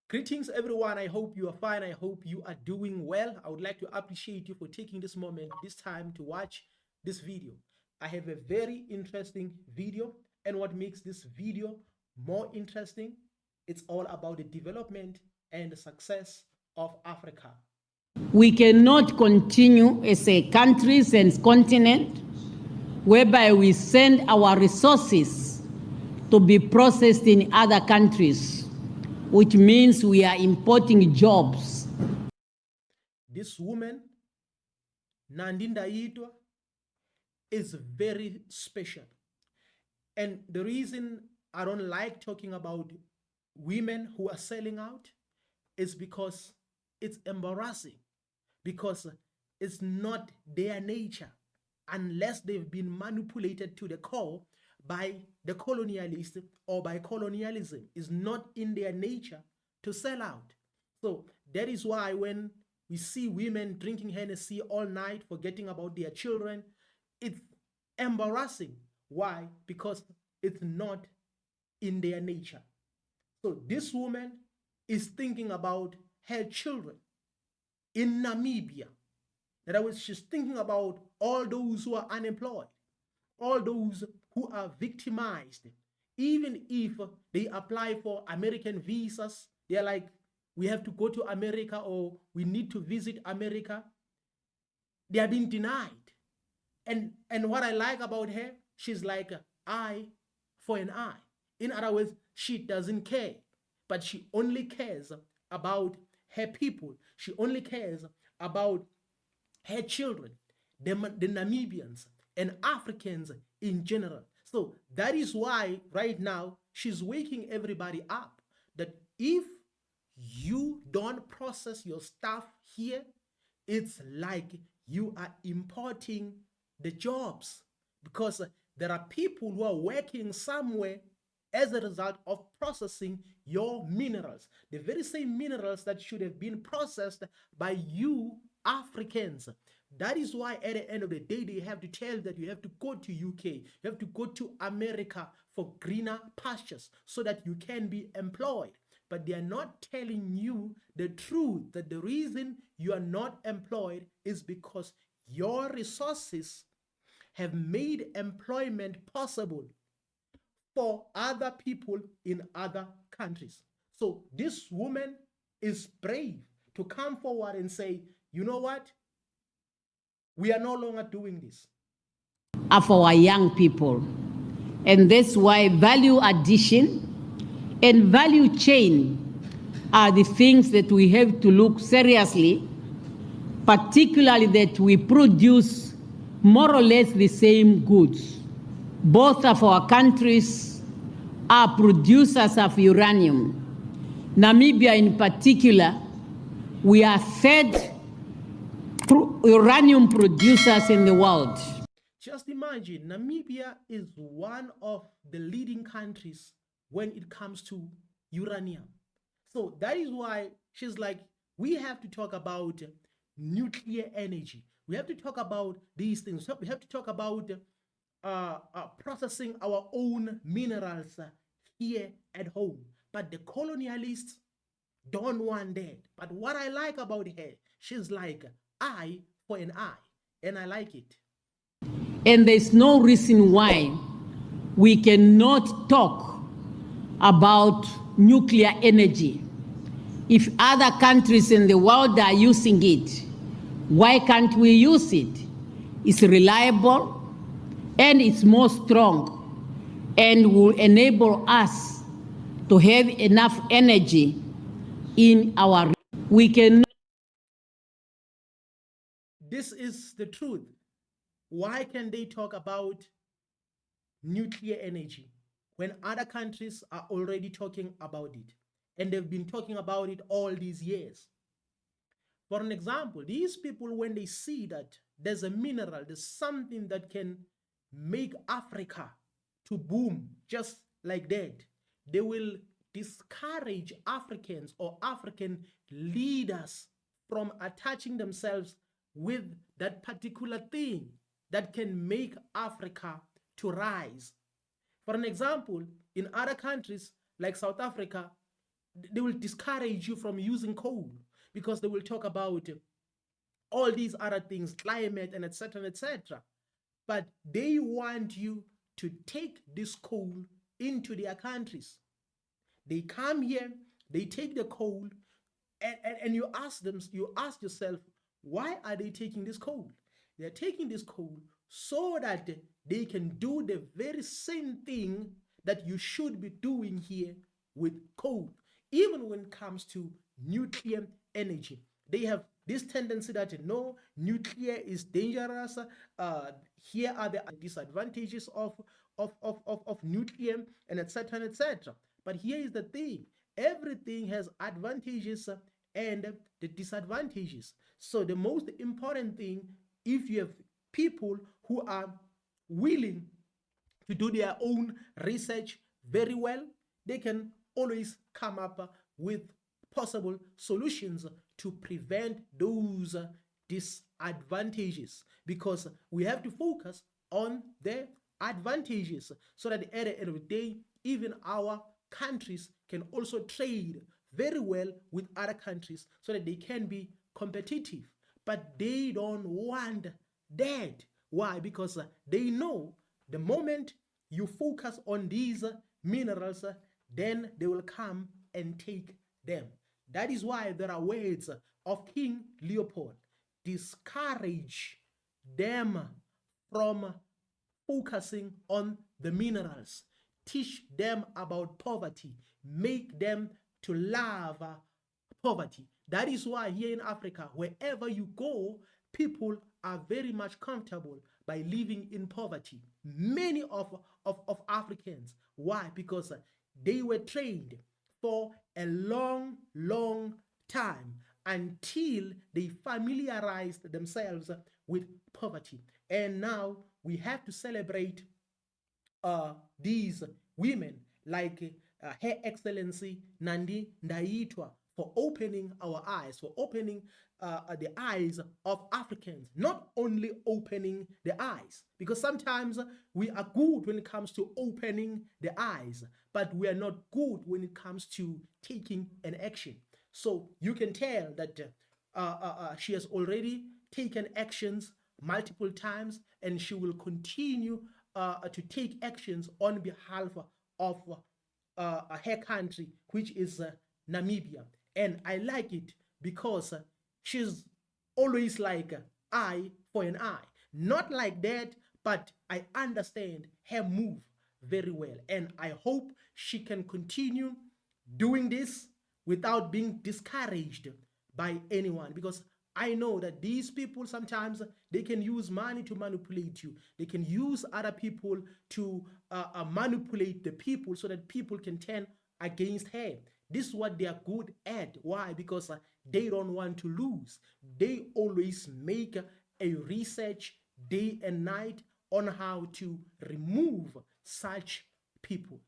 Greetings, everyone. I hope you are fine. I hope you are doing well. I would like to appreciate you for taking this moment, this time to watch this video. I have a very interesting video, and what makes this video more interesting, it's all about the development and the success of Africa. We cannot continue as a countries and continent whereby we send our resources to be processed in other countries, which means we are importing jobs. This woman, Nandi Ndaitwah, is very special. And the reason I don't like talking about women who are selling out is because it's embarrassing, because it's not their nature unless they've been manipulated to the core by the colonialist or by colonialism. It's not in their nature to sell out. So that is why when we see women drinking Hennessy all night, forgetting about their children, it's embarrassing. Why? Because it's not in their nature. So this woman is thinking about her children in Namibia. In other words, she's thinking about all those who are unemployed, all those who are victimized. Even if they apply for American visas, they're like, we have to go to America or we need to visit America. They are being denied. And what I like about her, she's like eye for an eye. In other words, she doesn't care, but she only cares about her people. She only cares about her children, the Namibians and Africans in general. So that is why right now she's waking everybody up that if you don't process your stuff here, it's like you are importing the jobs, because there are people who are working somewhere as a result of processing your minerals, the very same minerals that should have been processed by you Africans. That is why at the end of the day, they have to tell that you have to go to UK, you have to go to America for greener pastures so that you can be employed. But they are not telling you the truth, that the reason you are not employed is because your resources have made employment possible for other people in other countries. So this woman is brave to come forward and say, you know what? We are no longer doing this. Of our young people. And that's why value addition and value chain are the things that we have to look seriously, particularly that we produce more or less the same goods. Both of our countries are producers of uranium. Namibia in particular, we are third uranium producers in the world. Just imagine, Namibia is one of the leading countries when it comes to uranium. So that is why she's like, we have to talk about nuclear energy. We have to talk about these things. We have to talk about processing our own minerals here at home. But the colonialists don't want that. But what I like about her, she's like eye for an eye, and I like it. And there's no reason why we cannot talk about nuclear energy. If other countries in the world are using it, why can't we use it? It's reliable and it's more strong and will enable us to have enough energy in our. We can. This is the truth. Why can they talk about nuclear energy when other countries are already talking about it? And they've been talking about it all these years. For an example, these people, when they see that there's a mineral, there's something that can make Africa to boom just like that, they will discourage Africans or African leaders from attaching themselves with that particular thing that can make Africa to rise. For an example, in other countries like South Africa, they will discourage you from using coal because they will talk about all these other things, climate and etc. etc. But they want you to take this coal into their countries. They come here, they take the coal, and you ask them, you ask yourself, why are they taking this coal? They're taking this coal so that they can do the very same thing that you should be doing here with coal. Even when it comes to nuclear energy, they have this tendency that no, nuclear is dangerous. Here are the disadvantages of nuclear and etc. etc. But here is the thing, everything has advantages and the disadvantages. So the most important thing, if you have people who are willing to do their own research very well, they can always come up with possible solutions to prevent those disadvantages, because we have to focus on the advantages so that at the end of the day, even our countries can also trade very well with other countries so that they can be competitive. But they don't want that. Why? Because they know the moment you focus on these minerals, then they will come and take them. That is why there are words of King Leopold: discourage them from focusing on the minerals. Teach them about poverty. Make them to love poverty. That is why here in Africa, wherever you go, people are very much comfortable by living in poverty. Many of Africans. Why? Because they were trained for a long, long time until they familiarized themselves with poverty. And now we have to celebrate these women like Her Excellency Nandi Ndaitwah for opening our eyes, for opening the eyes of Africans, not only opening the eyes, because sometimes we are good when it comes to opening the eyes, but we are not good when it comes to taking an action. So you can tell that she has already taken actions multiple times, and she will continue to take actions on behalf of her country, which is Namibia. And I like it because she's always like eye for an eye. Not like that, but I understand her move very well. And I hope she can continue doing this without being discouraged by anyone, because I know that these people sometimes they can use money to manipulate you. They can use other people to manipulate the people so that people can turn against her. This is what they are good at. Why? Because they don't want to lose. They always make a research day and night on how to remove such people.